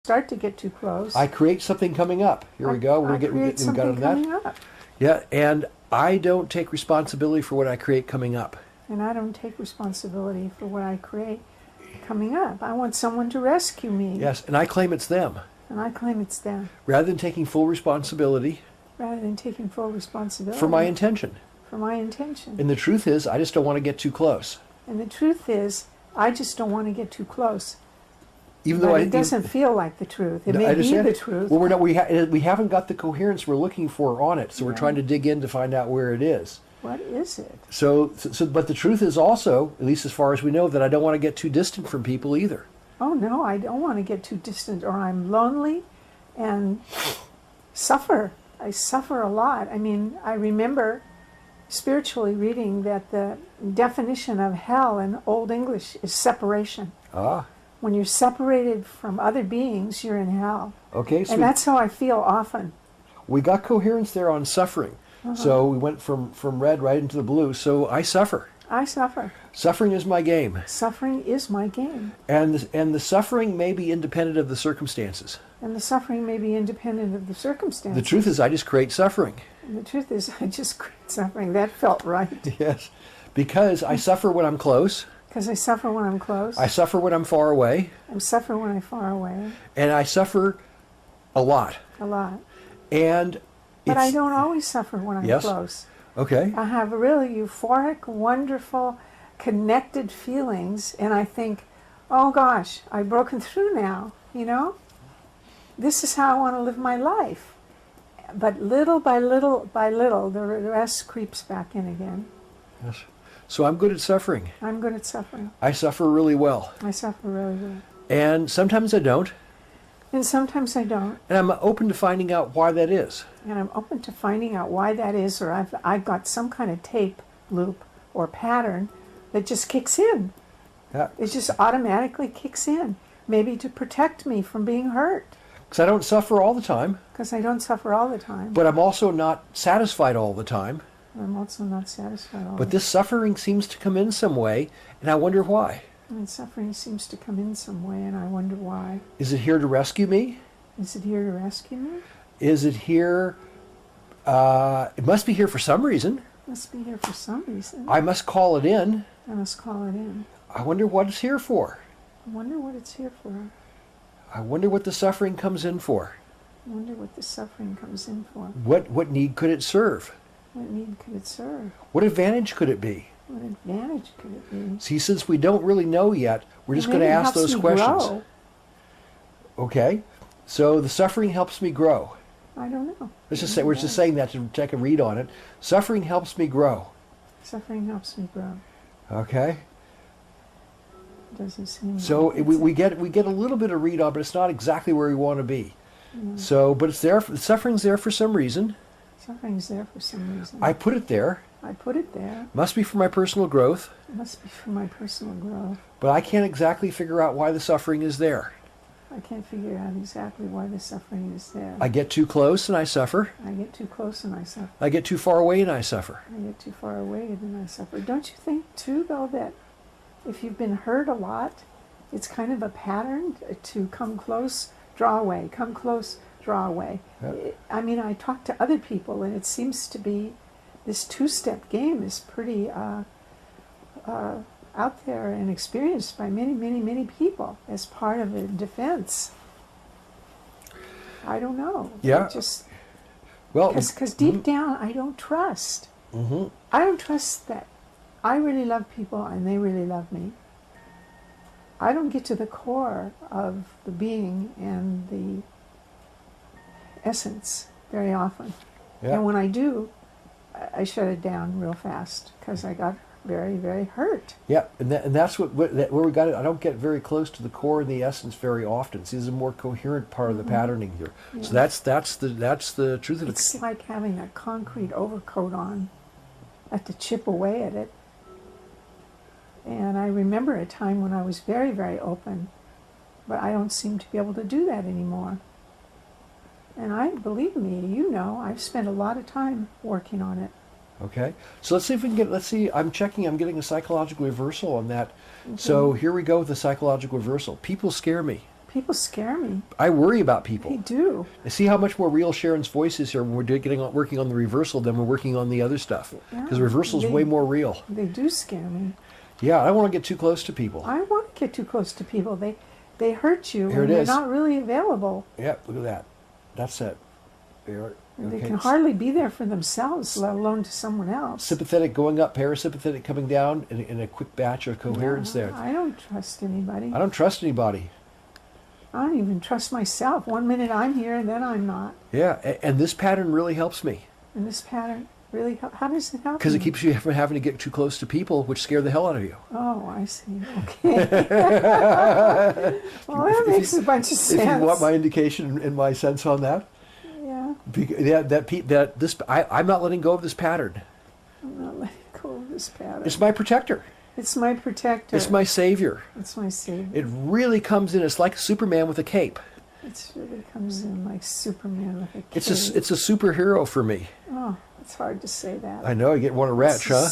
start to get too close. I create something coming up. Here we go. I create something coming up. Yeah, and I don't take responsibility for what I create coming up. And I don't take responsibility for what I create coming up. I want someone to rescue me. Yes, and I claim it's them. And I claim it's them. Rather than taking full responsibility. Rather than taking full responsibility. For my intention. For my intention. And the truth is, I just don't want to get too close. And the truth is, I just don't want to get too close. Even though it doesn't feel like the truth. It may be the truth. Well, we haven't got the coherence we're looking for on it, so we're trying to dig in to find out where it is. What is it? But the truth is also, at least as far as we know, that I don't want to get too distant from people either. Oh no, I don't want to get too distant, or I'm lonely and suffer. I suffer a lot. I mean, I remember spiritually reading that the definition of hell in Old English is separation. Ah. When you're separated from other beings, you're in hell. Okay. So and that's how I feel often. We got coherence there on suffering. So we went from red right into the blue. So I suffer. I suffer. Suffering is my game. Suffering is my game. And the suffering may be independent of the circumstances. And the suffering may be independent of the circumstances. The truth is, I just create suffering. And the truth is, I just create suffering. That felt right. Yes. Because I suffer when I'm close. Because I suffer when I'm close. I suffer when I'm far away. I suffer when I'm far away. And I suffer a lot. A lot. But I don't always suffer when I'm close. Okay. I have really euphoric, wonderful, connected feelings, and I think, oh gosh, I've broken through now, you know? This is how I want to live my life. But little by little by little, the rest creeps back in again. Yes. So I'm good at suffering. I'm good at suffering. I suffer really well. I suffer really well. And sometimes I don't. And sometimes I don't. And I'm open to finding out why that is. And I'm open to finding out why that is, or I've got some kind of tape loop or pattern that just kicks in. Yeah. It just automatically kicks in. Maybe to protect me from being hurt. Because I don't suffer all the time. Because I don't suffer all the time. But I'm also not satisfied all the time. I'm also not satisfied all the time. But this suffering seems to come in some way, and I wonder why. And suffering seems to come in some way, and I wonder why. Is it here to rescue me? Is it here to rescue me? Is it here... it must be here for some reason. It must be here for some reason. I must call it in. I must call it in. I wonder what it's here for. I wonder what it's here for. I wonder what the suffering comes in for. I wonder what the suffering comes in for. What need could it serve? What need could it serve? What advantage could it be? What advantage could it be? See, since we don't really know yet, we're just going to ask those questions. Grow. Okay, so the suffering helps me grow. I don't know. Let's just say we're just saying that to take a read on it. Suffering helps me grow. Suffering helps me grow. Okay. Doesn't seem. So like we get a little bit of read on, but it's not exactly where we want to be. Mm. So, but it's there. Suffering's there for some reason. Suffering's there for some reason. I put it there. I put it there. Must be for my personal growth. It must be for my personal growth. But I can't exactly figure out why the suffering is there. I can't figure out exactly why the suffering is there. I get too close and I suffer. I get too close and I suffer. I get too far away and I suffer. I get too far away and I suffer. Don't you think, too, though, that if you've been hurt a lot, it's kind of a pattern to come close, draw away, come close, draw away? Yep. I mean, I talk to other people, and it seems to be this two-step game is pretty out there and experienced by many, many, many people as part of a defense. I don't know. Yeah. Because deep down, I don't trust. Mm-hmm. I don't trust that I really love people and they really love me. I don't get to the core of the being and the essence very often. Yeah. And when I do, I shut it down real fast because I got very, very hurt. Yeah, and that's where we got it. I don't get very close to the core and the essence very often. See, this is a more coherent part of the patterning here. Yeah. So that's the truth of it. It's like having a concrete overcoat on. I have to chip away at it. And I remember a time when I was very, very open, but I don't seem to be able to do that anymore. And believe me, you know, I've spent a lot of time working on it. Okay, so let's see if we can I'm getting a psychological reversal on that. Okay. So here we go with the psychological reversal. People scare me. People scare me. I worry about They people. do. I see how much more real Sharon's voice is here when we're working on the reversal than we're working on the other stuff. Because Yeah, reversal is they- way more real. They do scare me. Yeah, I don't want to get too close to people. I don't want to get too close to people. They hurt you Here and it they're is. not really available. Yeah, look at that. That's it. There. They Okay. can hardly be there for themselves, let alone to someone else. Sympathetic going up, parasympathetic coming down, in a quick batch of coherence there. I don't trust anybody. I don't trust anybody. I don't even trust myself. One minute I'm here and then I'm not. Yeah, and this pattern really helps me. And this pattern really, how does it help Because it me? keeps you from having to get too close to people, which scare the hell out of you. Oh, I see. Okay. Well, that makes a bunch of sense. If you want my indication and my sense on that, Yeah, I'm not letting go of this pattern. I'm not letting go of this pattern. It's my protector. It's my protector. It's my savior. It's my savior. It really comes in. It's like Superman with a cape. It really comes in like Superman with a cape. It's a superhero for me. Oh, it's hard to say that. I know you want to retch, huh?